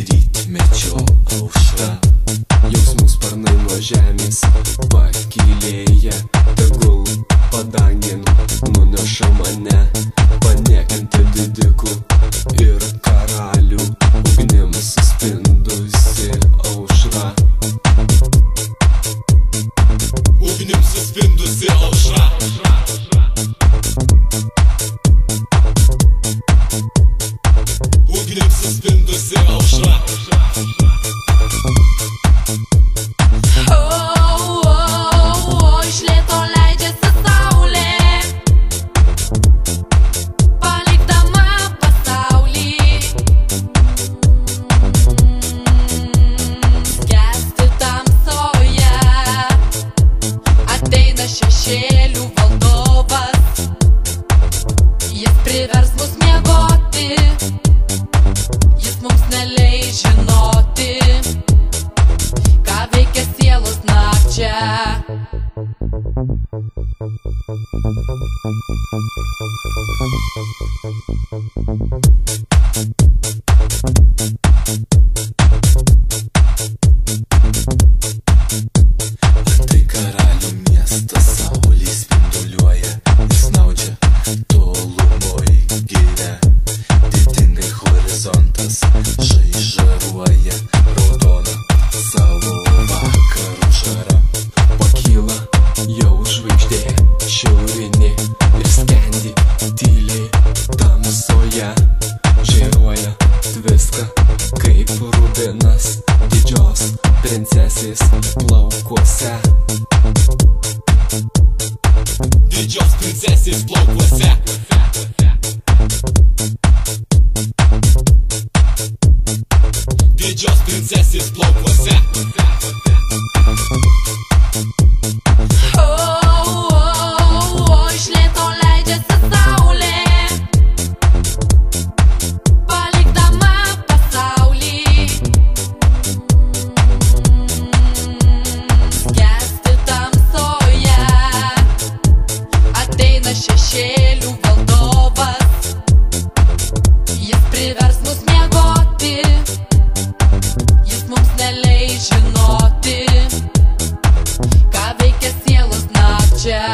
Rytmečio aušra, jausmų sparnai nuo žemės pakylėja, tegul padangin nuneša mane, paniekinti didikų ir karalių, ugnim suspindusi aušra. Ugnim suspindusi aušra. Ugnim suspindusi aušra. Iš lėto leidžiasi saulė, palikdama pasaulį skęsti tamsoje. Ateina šešėlių valdovas, jis privers mus miegoti, jis mums neleis žinoti, ką veikia sielos nakčia. Tai karalių miestas saulė spinduliuoja, jis snaudžia tolumoje giria, didingai horizontas žaižaruoja, raudona savo vakarų žara. Pakyla jau žvaigždė šiaurinė ir skendi tyliai tamsoje, žairuoja viską kaip rubinas didžios princesės plaukuose. Didžios princesės plaukuose. Didžios princesės plaukuose. Iš lėto leidžiasi saulė, palikdama pasaulį skęsti tamsoje. Ateina šešėlių valdovas, jis privers mus miegoti, jis mums neleis žinoti, ką veikia sielos nakčia.